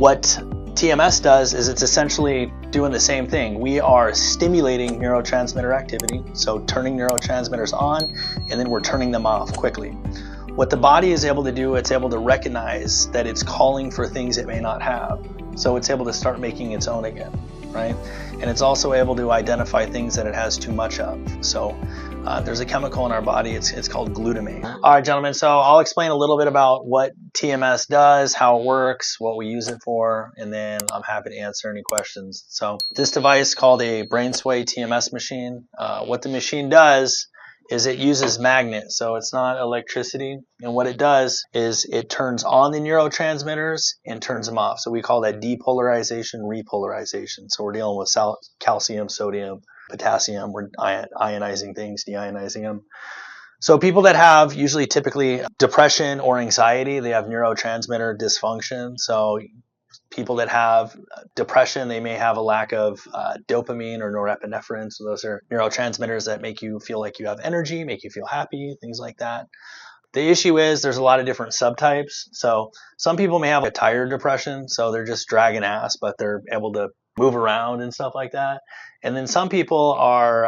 What TMS does is it's essentially doing the same thing. We are stimulating neurotransmitter activity, so turning neurotransmitters on, and then we're turning them off quickly. What the body is able to do, it's able to recognize that it's calling for things it may not have. So it's able to start making its own again, right? And it's also able to identify things that it has too much of. So there's a chemical in our body, it's called glutamate. All right, gentlemen, so I'll explain a little bit about what TMS does, how it works, what we use it for, and then I'm happy to answer any questions. So this device called a Brainsway TMS machine, what the machine does is it uses magnets, so it's not electricity. And what it does is it turns on the neurotransmitters and turns them off. So we call that depolarization, repolarization. So we're dealing with calcium, sodium, potassium. We're ionizing things, deionizing them. So people that have usually typically depression or anxiety, they have neurotransmitter dysfunction. So people that have depression, they may have a lack of dopamine or norepinephrine. So those are neurotransmitters that make you feel like you have energy, make you feel happy, things like that. The issue is there's a lot of different subtypes. So some people may have a tired depression, so they're just dragging ass, but they're able to move around and stuff like that. And then some people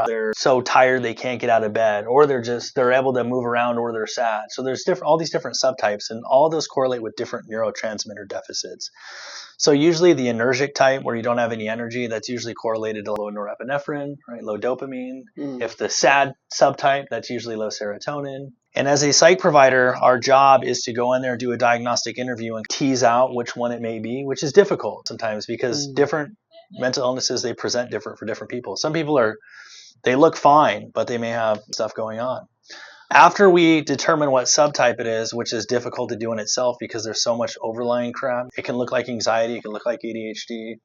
they're so tired they can't get out of bed, or they're able to move around, or they're sad. So there's all these different subtypes, and all those correlate with different neurotransmitter deficits. So usually the anergic type, where you don't have any energy, that's usually correlated to low norepinephrine, right? Low dopamine. If the sad subtype, that's usually low serotonin. And as a psych provider, our job is to go in there, do a diagnostic interview, and tease out which one it may be, which is difficult sometimes because different mental illnesses, they present different for different people. Some people they look fine, but they may have stuff going on. After we determine what subtype it is, which is difficult to do in itself because there's so much overlying crap, it can look like anxiety, it can look like ADHD.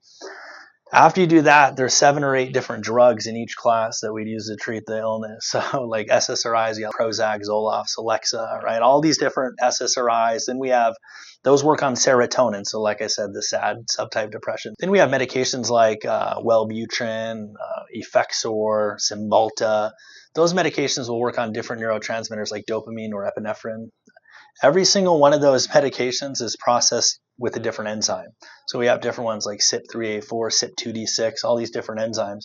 After you do that, there's 7 or 8 different drugs in each class that we'd use to treat the illness. So like SSRIs, you have Prozac, Zoloft, Celexa, right? All these different SSRIs. Then we have, those work on serotonin. So like I said, the SAD subtype depression. Then we have medications like Wellbutrin, Effexor, Cymbalta. Those medications will work on different neurotransmitters like dopamine or epinephrine. Every single one of those medications is processed with a different enzyme. So we have different ones like CYP3A4, CYP2D6, all these different enzymes.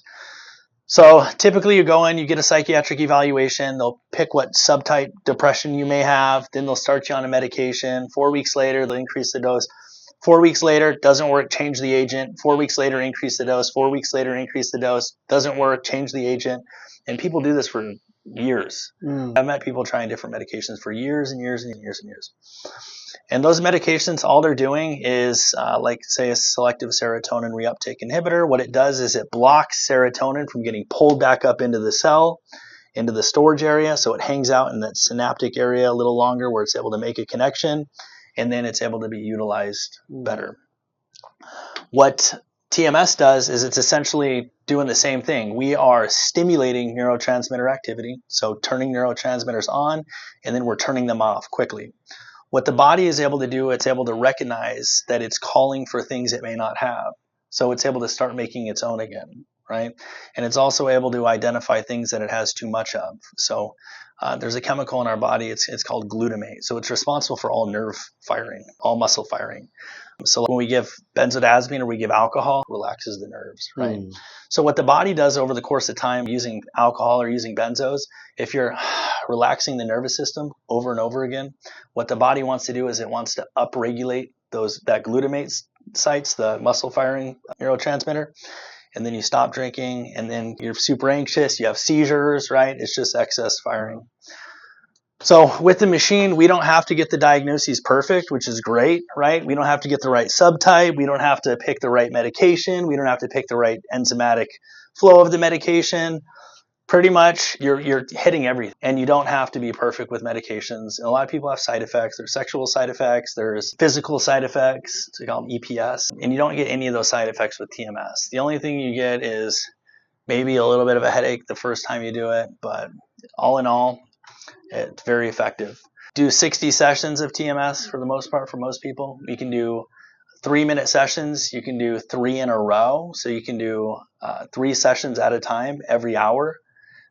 So typically you go in, you get a psychiatric evaluation, they'll pick what subtype depression you may have, then they'll start you on a medication. 4 weeks later, they'll increase the dose. 4 weeks later, doesn't work, change the agent. 4 weeks later, increase the dose. 4 weeks later, increase the dose. Doesn't work, change the agent. And people do this for years. I've met people trying different medications for years and years and years and years. And those medications, all they're doing is, like, say, a selective serotonin reuptake inhibitor. What it does is it blocks serotonin from getting pulled back up into the cell, into the storage area. So it hangs out in that synaptic area a little longer where it's able to make a connection, and then it's able to be utilized better. What TMS does is it's essentially doing the same thing. We are stimulating neurotransmitter activity, so turning neurotransmitters on, and then we're turning them off quickly. What the body is able to do, it's able to recognize that it's calling for things it may not have. So it's able to start making its own again, right? And it's also able to identify things that it has too much of. So there's a chemical in our body, it's called glutamate. So it's responsible for all nerve firing, all muscle firing. So when we give benzodiazepine or we give alcohol, it relaxes the nerves, right? So what the body does over the course of time using alcohol or using benzos, if you're relaxing the nervous system over and over again, what the body wants to do is it wants to upregulate that glutamate sites, the muscle firing neurotransmitter. And then you stop drinking, and then you're super anxious, you have seizures, right? It's just excess firing. So with the machine, we don't have to get the diagnoses perfect, which is great, right? We don't have to get the right subtype. We don't have to pick the right medication. We don't have to pick the right enzymatic flow of the medication. Pretty much, you're hitting everything, and you don't have to be perfect with medications. And a lot of people have side effects. There's sexual side effects. There's physical side effects. So you call them EPS. And you don't get any of those side effects with TMS. The only thing you get is maybe a little bit of a headache the first time you do it, but all in all, it's very effective. Do 60 sessions of TMS for the most part for most people. You can do 3-minute sessions. You can do 3 in a row. So you can do 3 sessions at a time every hour.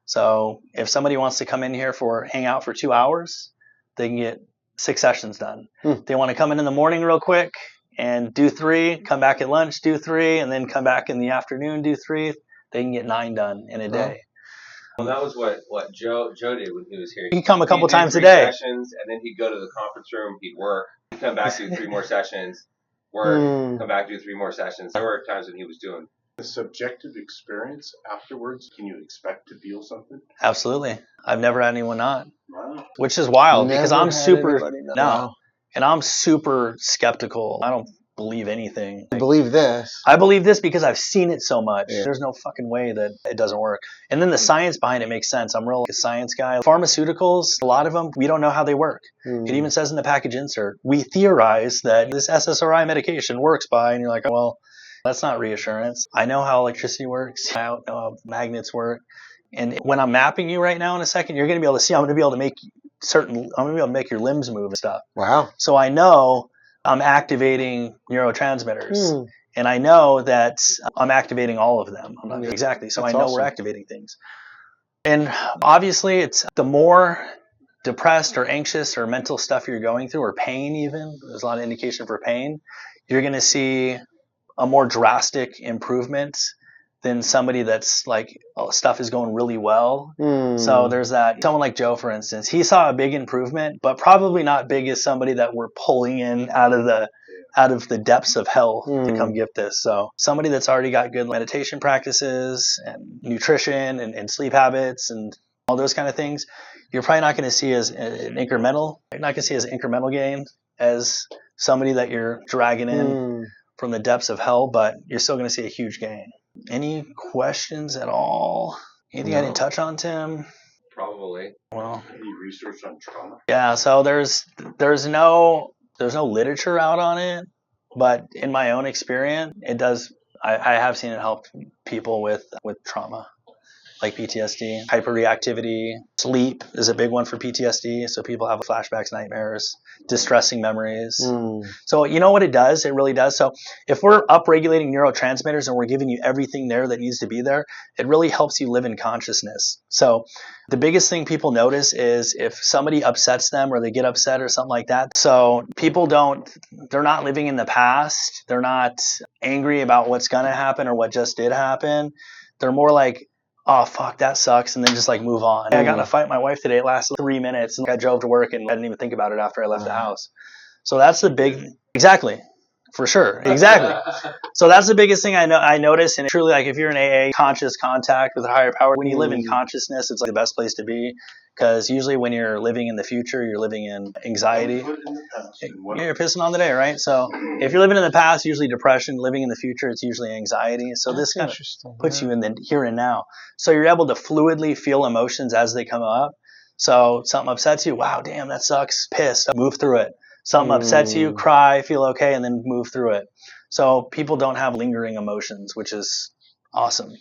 So if somebody wants to come in here hang out for 2 hours, they can get 6 sessions done. They want to come in the morning real quick and do 3, come back at lunch, do 3, and then come back in the afternoon, do 3. They can get 9 done in a day. Well, that was what Joe did when he was here. He'd come a couple times a 3 day. sessions, and then he'd go to the conference room. He'd work. He'd come back, do 3 more sessions. Work. Come back, do 3 more sessions. There were times when he was doing the subjective experience afterwards. Can you expect to feel something? Absolutely. I've never had anyone not. Wow. Which is wild because I'm super Wow. and I'm super skeptical. I don't believe anything. I believe this. I believe this because I've seen it so much. Yeah. There's no fucking way that it doesn't work. And then the science behind it makes sense. I'm real a science guy. Pharmaceuticals, a lot of them, we don't know how they work. It even says in the package insert, we theorize that this SSRI medication works by, and you're like, well, that's not reassurance. I know how electricity works. I know how magnets work. And when I'm mapping you right now in a second, you're going to be able to see, I'm going to be able to make I'm going to be able to make your limbs move and stuff. Wow. So I know I'm activating neurotransmitters. And I know that I'm activating all of them. I'm not exactly. So That's I know awesome. we're activating things. And obviously, it's the more depressed or anxious or mental stuff you're going through, or pain even, there's a lot of indication for pain, you're going to see a more drastic improvement than somebody that's like, oh, stuff is going really well. So there's that. Someone like Joe, for instance, he saw a big improvement, but probably not big as somebody that we're pulling in out of the depths of hell to come get this. So somebody that's already got good meditation practices and nutrition and sleep habits and all those kind of things, you're probably not going to see as an incremental. You're not going to see as incremental gain as somebody that you're dragging in from the depths of hell, but you're still going to see a huge gain. Any questions at all? Anything I didn't touch on, Tim? probably. Well, Any research on trauma? yeah. So there's no literature out on it, but in my own experience, it does. I have seen it help people with trauma, like PTSD, hyperreactivity. Sleep is a big one for PTSD. So people have flashbacks, nightmares, distressing memories. So you know what it does? It really does. So if we're upregulating neurotransmitters and we're giving you everything there that needs to be there, it really helps you live in consciousness. So the biggest thing people notice is if somebody upsets them or they get upset or something like that. So people they're not living in the past. They're not angry about what's going to happen or what just did happen. They're more like, oh, fuck, that sucks, and then just like move on. I got in a fight with my wife today. It lasted 3 minutes, and I drove to work, and I didn't even think about it after I left the house. So that's the big, exactly, for sure, exactly. So that's the biggest thing I notice, and truly, like if you're in AA, conscious contact with a higher power, when you live in consciousness, it's like the best place to be, because usually when you're living in the future, you're living in anxiety. You're pissing on the day, right? So if you're living in the past, usually depression. Living in the future, it's usually anxiety. So this kind of puts you in the here and now. So you're able to fluidly feel emotions as they come up. So something upsets you, wow, damn, that sucks, pissed, move through it. Something upsets you, cry, feel okay, and then move through it. So people don't have lingering emotions, which is awesome.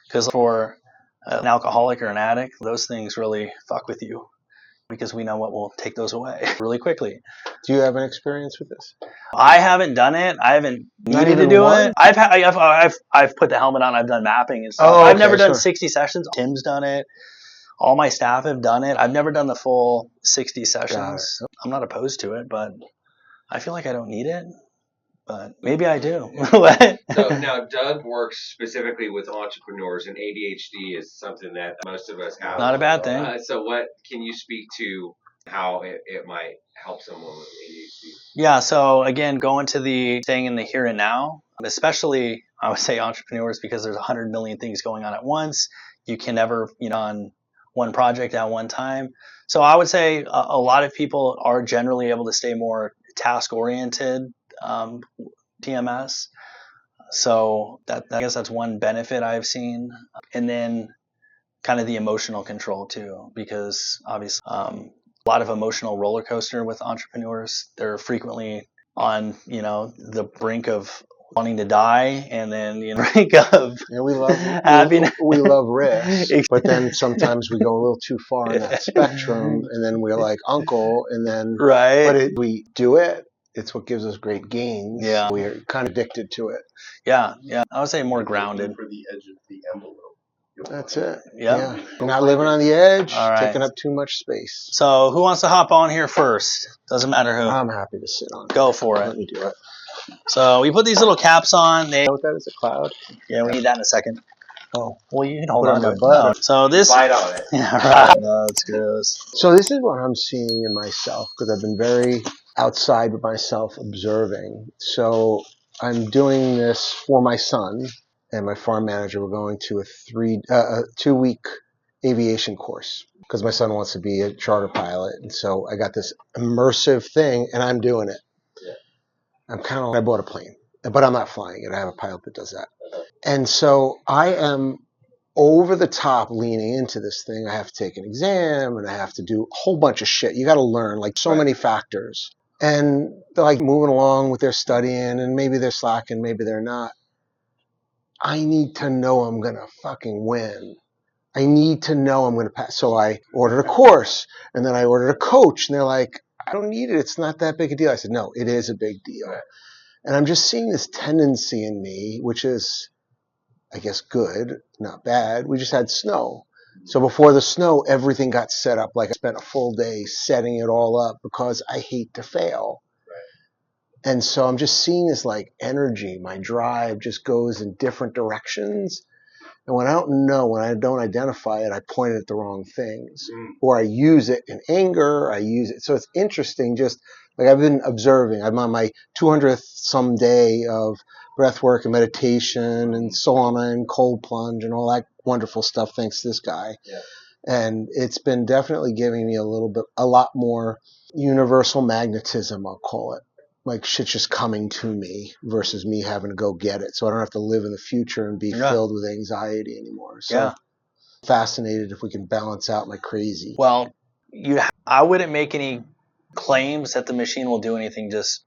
Because for an alcoholic or an addict, those things really fuck with you, because we know what will take those away really quickly. Do you have an experience with this? I haven't done it. I haven't needed to do it. I've put the helmet on. I've done mapping and stuff. Oh, okay, I've never done 60 sessions. Tim's done it. All my staff have done it. I've never done the full 60 sessions. I'm not opposed to it, but I feel like I don't need it. But maybe I do. So now Doug works specifically with entrepreneurs, and ADHD is something that most of us have. Not a bad thing. So what can you speak to how it might help someone with ADHD? Yeah, so again, going to staying in the here and now, especially I would say entrepreneurs, because there's 100 million things going on at once. You can never, on one project at one time. So I would say a lot of people are generally able to stay more task-oriented, TMS. So I guess that's one benefit I've seen. And then kind of the emotional control too, because obviously a lot of emotional roller coaster with entrepreneurs. They're frequently on, the brink of wanting to die, and then brink of we love happiness. We love risk, but then sometimes we go a little too far in that spectrum, and then we're like uncle, and then right. But we do it. It's what gives us great gains. Yeah, we're kind of addicted to it. Yeah. I would say more grounded. For the edge of the envelope. That's it. Yep. Yeah. You're not living on the edge, all right. Taking up too much space. So who wants to hop on here first? Doesn't matter who. I'm happy to sit on it. Go for it. Let me do it. So we put these little caps on. They, What that is, a cloud? yeah, we need that in a second. Oh, well, you can hold Put on on to my it. butt. No. So this, Bite on it. yeah, right. No, it's gross. So this is what I'm seeing in myself, because I've been very outside with myself observing. So I'm doing this for my son and my farm manager. We're going to a 2-week aviation course because my son wants to be a charter pilot. And so I got this immersive thing and I'm doing it. Yeah. I'm kind of, I bought a plane, but I'm not flying it. I have a pilot that does that. And so I am over the top leaning into this thing. I have to take an exam and I have to do a whole bunch of shit. You got to learn like so many factors. And they're like moving along with their studying and maybe they're slacking, maybe they're not. I need to know I'm going to fucking win. I need to know I'm going to pass. So I ordered a course and then I ordered a coach and they're like, I don't need it. It's not that big a deal. I said, no, it is a big deal. And I'm just seeing this tendency in me, which is, I guess, good, not bad. We just had snow. So before the snow, everything got set up. Like I spent a full day setting it all up because I hate to fail. Right. And so I'm just seeing this like energy. My drive just goes in different directions. And when I don't know, when I don't identify it, I point it at the wrong things. Or I use it in anger. I use it. So it's interesting. Just like I've been observing. I'm on my 200th some day of breath work and meditation and sauna and cold plunge and all that wonderful stuff thanks to this guy. Yeah. And it's been definitely giving me a lot more universal magnetism, I'll call it. Like shit's just coming to me versus me having to go get it. So I don't have to live in the future and be filled with anxiety anymore. So I'm fascinated if we can balance out my crazy. Well, I wouldn't make any claims that the machine will do anything just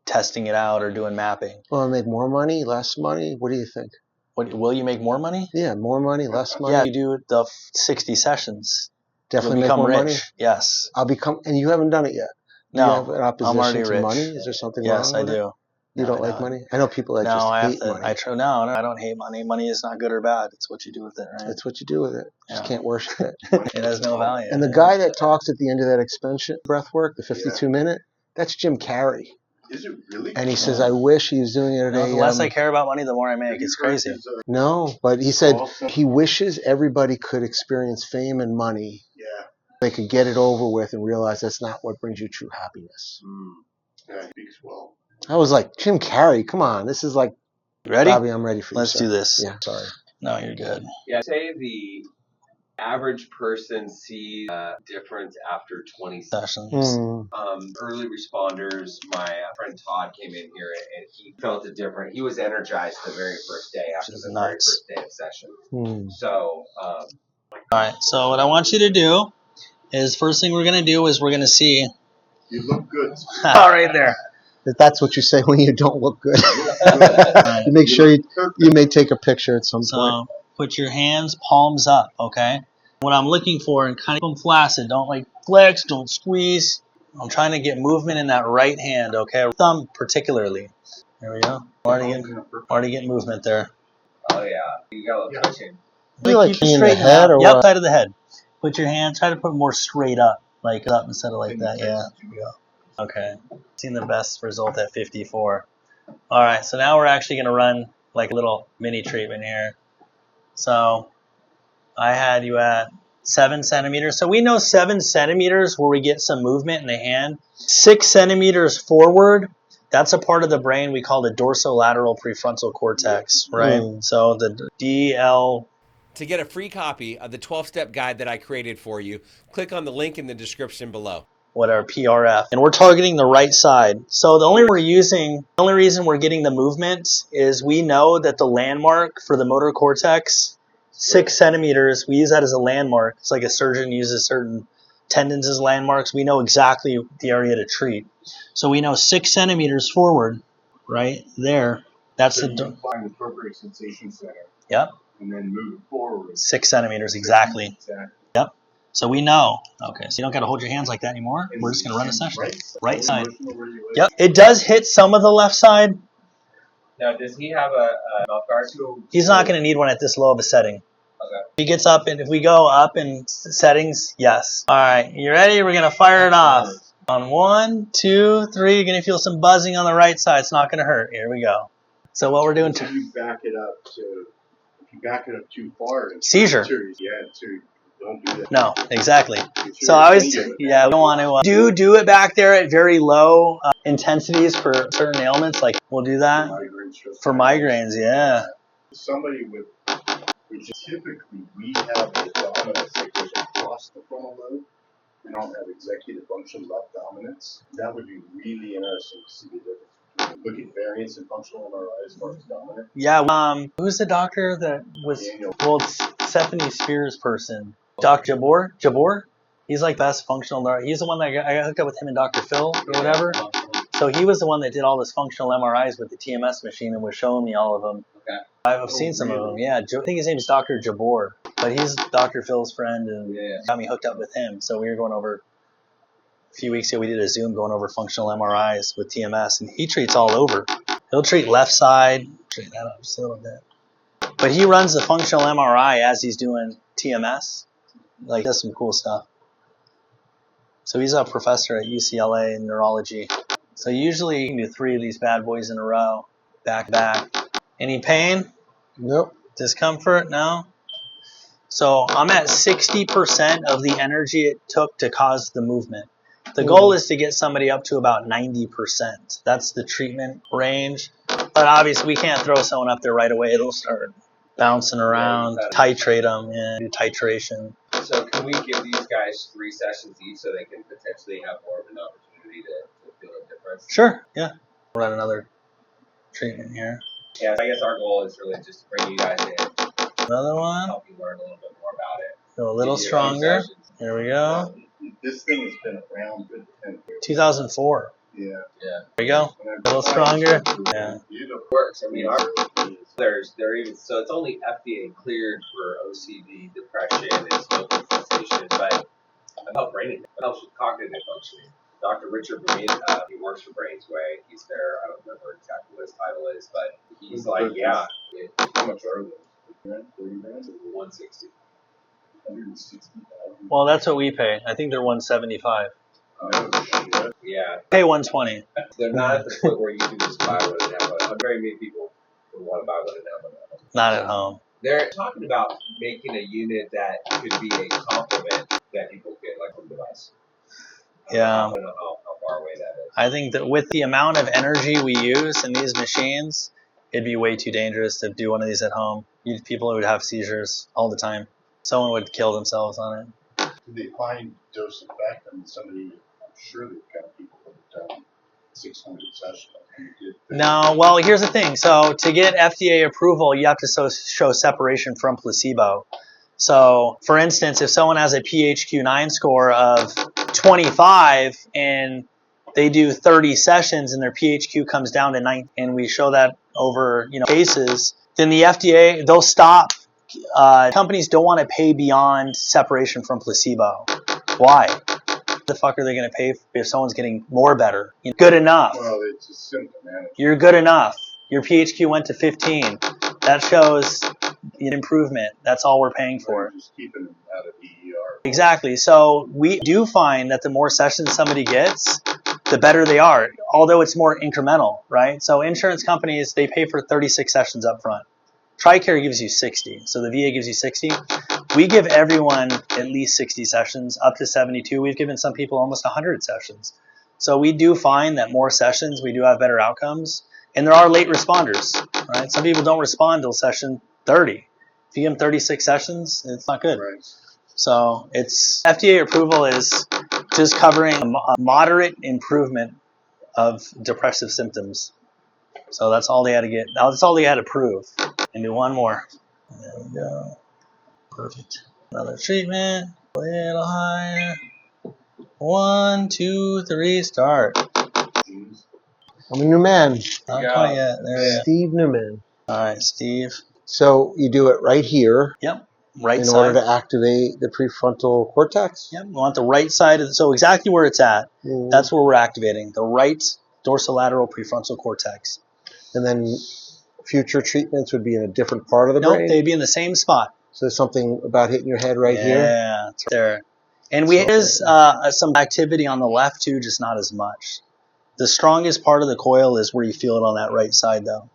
testing it out or doing mapping. Will I make more money, less money? What do you think? Will you make more money? Yeah, more money, less money. Yeah, you do the 60 sessions. Definitely You'll make more rich. money? Yes. And you haven't done it yet? No, you have an opposition I'm already to rich. money? Is there something yes, wrong with I do. it? You don't like money? I know people that just hate money. No, I don't hate money. Money is not good or bad. It's what you do with it, right? It's what you do with it. Just can't worship it. It has no value. And the guy that talks at the end of that expansion breath work, the 52-minute, that's Jim Carrey. Is it really? And he says, I wish he was doing it at the less I care about money, the more I make. It's crazy. No, but he said he wishes everybody could experience fame and money. Yeah. They could get it over with and realize that's not what brings you true happiness. Yeah, he speaks well. I was like, Jim Carrey, come on. This is like, ready? Bobby, I'm ready for you. Let's do this. Yeah, sorry. No, you're good. Yeah, say the average person sees a difference after 20 sessions. Early responders, my friend Todd came in here and he felt it different. He was energized the very first day after the very first day of session. So, all right, so what I want you to do is first thing we're going to do is we're going to see. You look good. All right there. That's what you say when you don't look good. You make sure you may take a picture at some point. So put your hands palms up, okay? What I'm looking for, and kind of keep them flaccid. Don't like flex, don't squeeze. I'm trying to get movement in that right hand, okay? Thumb particularly. There we go. Already getting movement there. Oh yeah, you got a little twitching. You like in the head or yep, what? side of the head. Put your hand, try to put more straight up, like up instead of like that. Yeah. There we go. Okay. Seen the best result at 54. All right, so now we're actually going to run like a little mini treatment here. So I had you at 7 centimeters. So we know 7 centimeters where we get some movement in the hand. 6 centimeters forward, that's a part of the brain we call the dorsolateral prefrontal cortex, right? So the DL. To get a free copy of the 12-step guide that I created for you, click on the link in the description below. Whatever, PRF. And we're targeting the right side. So the only reason we're getting the movement is we know that the landmark for the motor cortex, 6 centimeters, we use that as a landmark. It's like a surgeon uses certain tendons as landmarks. We know exactly the area to treat. So we know 6 centimeters forward, right there. That's so you find the appropriate sensation center. Yep. And then move it forward. 6 centimeters, exactly. Yep. So we know. Okay, so you don't got to hold your hands like that anymore. We're just going to run a session. Right side. Yep. It does hit some of the left side. Now, does he have a mouth guard? He's not going to need one at this low of a setting. Okay. He gets up, and if we go up in settings, yes. All right, you ready? We're going to fire it off. On 1, 2, 3, you're going to feel some buzzing on the right side. It's not going to hurt. Here we go. So what we're doing... If you back it up too far... Seizure. Don't do that. No, exactly. So I always... Yeah, we don't want to... do it back there at very low intensities for certain ailments. Like, we'll do that. For migraines, yeah. Somebody with... Which typically we have the dominance that goes across the frontal lobe. We don't have executive function left dominance. That would be really interesting to see the difference. Look at variance in functional MRI as far as dominant. Yeah, who's the doctor that was... Well, it's Stephanie Spears' person. Dr. Jabor? He's like best functional neuro. He's the one that I got hooked up with him and Dr. Phil or whatever. So he was the one that did all this functional MRIs with the TMS machine and was showing me all of them. Okay. I've seen some of them, yeah. I think his name's Dr. Jabor, but he's Dr. Phil's friend and got me hooked up with him. So we were going over, a few weeks ago we did a Zoom going over functional MRIs with TMS, and he treats all over. He'll treat left side, straighten that up just a little bit. But he runs the functional MRI as he's doing TMS. Like, does some cool stuff. So he's a professor at UCLA in neurology. So usually you can do 3 of these bad boys in a row, back to back. Any pain? Nope. Discomfort? No? So I'm at 60% of the energy it took to cause the movement. The goal is to get somebody up to about 90%. That's the treatment range. But obviously we can't throw someone up there right away. It'll start bouncing around, titrate them, do titration. So can we give these guys 3 sessions each so they can potentially have more of an opportunity to feel a difference? Sure, yeah. We'll run another treatment here. Yeah, I guess our goal is really just to bring you guys in. Another one. Help you learn a little bit more about it. Go a little stronger. Here we go. This thing has been around good 10 years. 2004. Yeah. There we go. A little stronger. Yeah. It works. I mean, they're even so it's only FDA cleared for OCD, depression, and smoking cessation, but it helps brain. It helps with cognitive functioning. Dr. Richard Bermina, he works for Brainsway. He's there. I don't remember exactly what his title is, but he's like, yeah. How much are those? 30 grand? 160. 160,000. Well, that's what we pay. I think they're 175. Yeah. Pay 120. They're not at the point where you can just buy one and have one. Very many people would want to buy one and have one. Not at home. They're talking about making a unit that could be a complement that people get, like from device. Yeah. I don't know how far away that is. I think that with the amount of energy we use in these machines, it'd be way too dangerous to do one of these at home. People would have seizures all the time. Someone would kill themselves on it. Do they find dose effect? I mean, I'm sure they've got people that have done 600 sessions. No, well, here's the thing. So to get FDA approval, you have to show separation from placebo. So, for instance, if someone has a 𝐃𝐨𝐬𝐿 score of 25 and they do 30 sessions and their 𝐃HQ comes down to 9, and we show that over cases, then the FDA, they'll stop. Companies don't want to pay beyond separation from placebo. Why? What the fuck are they going to pay if someone's getting more better? Good enough. Well, it's just symptom management. You're good enough. Your 𝐃HQ went to 15. That shows an improvement. That's all we're paying for. Just keeping them out of the ER. Exactly. So we do find that the more sessions somebody gets, the better they are, although it's more incremental, right? So insurance companies, they pay for 36 sessions up front. TRICARE gives you 60, so the VA gives you 60. We give everyone at least 60 sessions, up to 72. We've given some people almost 100 sessions. So we do find that more sessions, we do have better outcomes. And there are late responders, right? Some people don't respond till session 30. If you give them 36 sessions, it's not good. Right. So it's FDA approval is just covering a moderate improvement of depressive symptoms. So that's all they had to get. That's all they had to prove. And do one more. There we go. Perfect. Another treatment. A little higher. 1, 2, 3, start. I'm a new man. Not quite yet. There we go. Steve Newman. All right, Steve. So you do it right here. Yep. Right in side. order to activate the prefrontal cortex? Yep. We want the right side of so exactly where it's at. That's where we're activating. The right dorsolateral prefrontal cortex. And then future treatments would be in a different part of the brain? Nope, they'd be in the same spot. So there's something about hitting your head right here? Yeah, it's right there. And there's some activity on the left too, just not as much. The strongest part of the coil is where you feel it on that right side, though.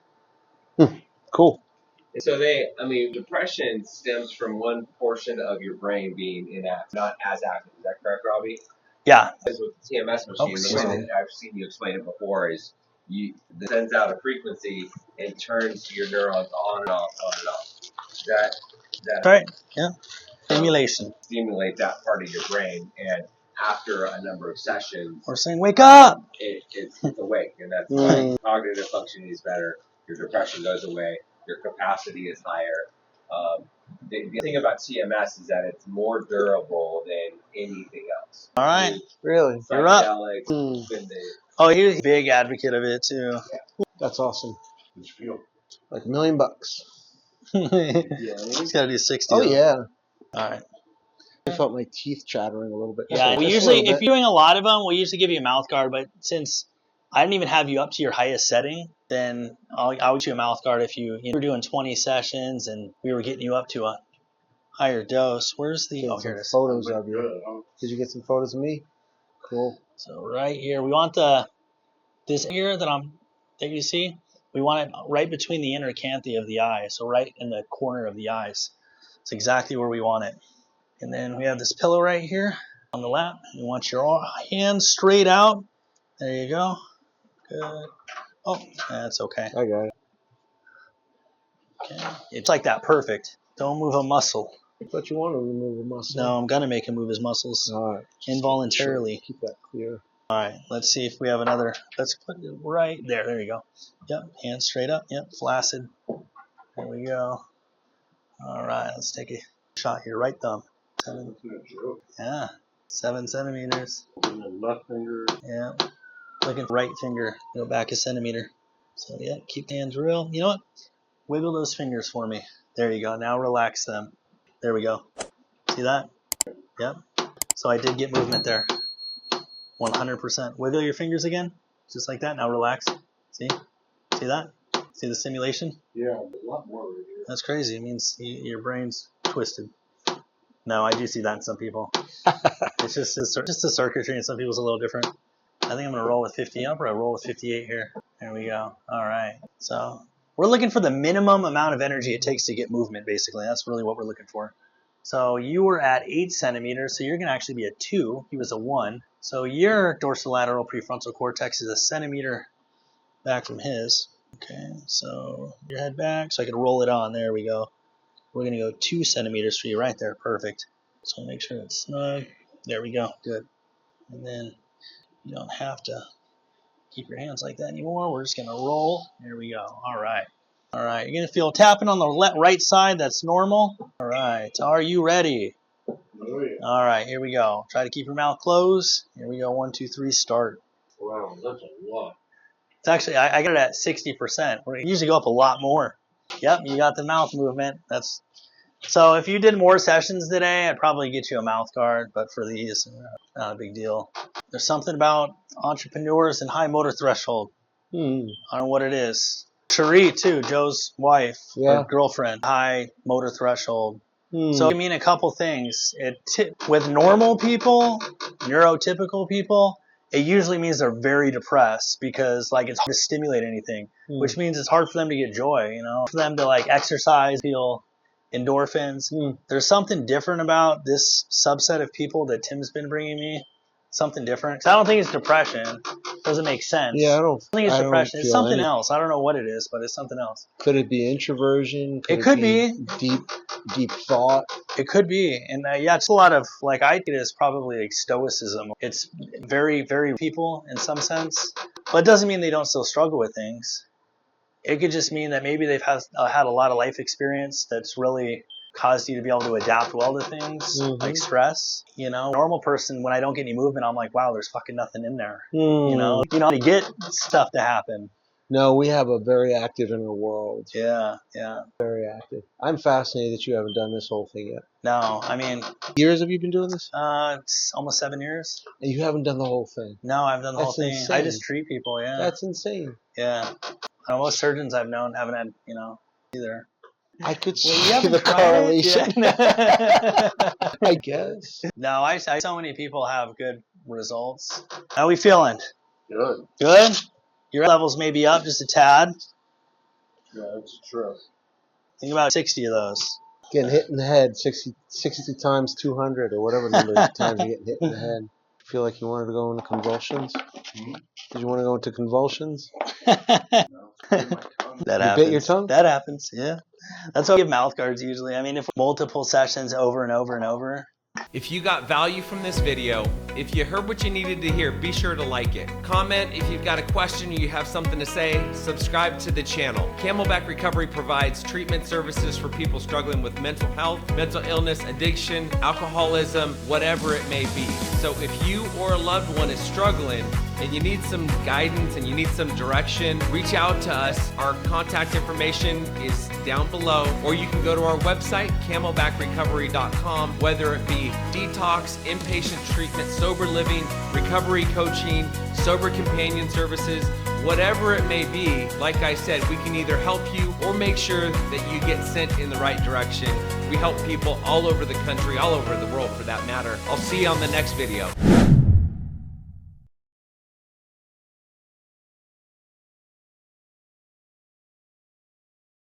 Cool. So depression stems from one portion of your brain being inactive, not as active. Is that correct, Robbie? Yeah. Because with the TMS machine, the way that I've seen you explain it before is it sends out a frequency and turns your neurons on and off, on and off. That right. Yeah. Stimulation. Stimulate that part of your brain, and after a number of sessions, we're saying, wake up! It's awake, and that's why cognitive functioning is better. Your depression goes away. Your capacity is higher. The thing about TMS is that it's more durable than anything else. All right. Really? You're up. Oh, he's a big advocate of it, too. Yeah. That's awesome. How'd you feel? Like $1 million. Yeah, he's got to do 60. Oh, yeah. All right. I felt my teeth chattering a little bit. Yeah, we usually, if you're doing a lot of them, we usually give you a mouth guard. But since I didn't even have you up to your highest setting, then I'll get you a mouth guard if you were doing 20 sessions and we were getting you up to a higher dose. Where's the here it is. Photos of you? Did you get some photos of me? Cool. So right here, we want this here that you see. We want it right between the inner canthia of the eye, so right in the corner of the eyes. It's exactly where we want it. And then we have this pillow right here on the lap. You want your hands straight out. There you go. Good. Oh, that's okay. I got it. Okay. It's like that. Perfect. Don't move a muscle. I thought you wanted to remove a muscle. No, I'm going to make him move his muscles involuntarily. Keep that clear. All right. Let's see if we have another. Let's put it right there. There you go. Yep. Hands straight up. Yep. Flaccid. There we go. All right. Let's take a shot here. Right thumb. 7 centimeters. And the left finger. Yeah. Looking for right finger. Go back a centimeter. So yeah, keep the hands real. You know what? Wiggle those fingers for me. There you go. Now relax them. There we go. See that? Yep. So I did get movement there. 100%. Wiggle your fingers again. Just like that. Now relax. See? See that? See the stimulation? Yeah, a lot more right here. That's crazy. It means your brain's twisted. No, I do see that in some people. It's just the circuitry, and some people's a little different. I think I'm going to roll with 50 up, or I roll with 58 here. There we go. All right. So we're looking for the minimum amount of energy it takes to get movement, basically. That's really what we're looking for. So you were at 8 centimeters, so you're going to actually be a 2. He was a 1. So your dorsolateral prefrontal cortex is a centimeter back from his. Okay, so your head back, so I can roll it on. There we go. We're going to go 2 centimeters for you right there. Perfect. So make sure it's snug. There we go. Good. And then you don't have to keep your hands like that anymore. We're just going to roll. There we go. All right. All right. You're going to feel tapping on the right side. That's normal. All right. Are you ready? Oh, yeah. All right. Here we go. Try to keep your mouth closed. Here we go. 1, 2, 3, start. Wow, that's a lot. It's actually, I got it at 60%. We usually go up a lot more. Yep. You got the mouth movement. So if you did more sessions today, I'd probably get you a mouth guard, but for these, not a big deal. There's something about entrepreneurs and high motor threshold. I don't know what it is. Cherie, too, Joe's wife, or girlfriend, high motor threshold. So I mean a couple things. With normal people, neurotypical people, it usually means they're very depressed because it's hard to stimulate anything, which means it's hard for them to get joy, for them to exercise, feel endorphins. There's something different about this subset of people that Tim's been bringing me. Something different. 'Cause I don't think it's depression. It doesn't make sense. Yeah, I don't think it's depression. It's something else. I don't know what it is, but it's something else. Could it be introversion? It could be deep thought. It could be. And it's a lot of, I think it is probably stoicism. It's very, very people in some sense. But it doesn't mean they don't still struggle with things. It could just mean that maybe they've had a lot of life experience that's really caused you to be able to adapt well to things, like stress. Normal person, when I don't get any movement, I'm like, wow, there's fucking nothing in there. To get stuff to happen. No, we have a very active inner world. Yeah. Very active. I'm fascinated that you haven't done this whole thing yet. No, I mean... Years have you been doing this? It's almost 7 years. And you haven't done the whole thing? No, I've done the whole thing. Insane. I just treat people, yeah. That's insane. Yeah. Most surgeons I've known haven't had, either. I could Well, you see haven't the tried it correlation. yet. I guess. No, I so many people have good results. How are we feeling? Good. Good? Your levels may be up just a tad. Yeah, that's true. Think about 60 of those. Getting hit in the head 60 times 200 or whatever number of times you're getting hit in the head. Feel like you wanted to go into convulsions? Hmm? Did you want to go into convulsions? No. Bit my tongue. That You happens. bit your tongue? That happens, yeah. That's why we give mouth guards usually. I mean, if multiple sessions over and over and over. If you got value from this video, if you heard what you needed to hear, be sure to like it. Comment if you've got a question or you have something to say. Subscribe to the channel. Camelback Recovery provides treatment services for people struggling with mental health, mental illness, addiction, alcoholism, whatever it may be. So if you or a loved one is struggling and you need some guidance and you need some direction, reach out to us. Our contact information is down below, or you can go to our website, camelbackrecovery.com, whether it be detox, inpatient treatment, sober living, recovery coaching, sober companion services, whatever it may be. Like I said, we can either help you or make sure that you get sent in the right direction. We help people all over the country, all over the world for that matter. I'll see you on the next video.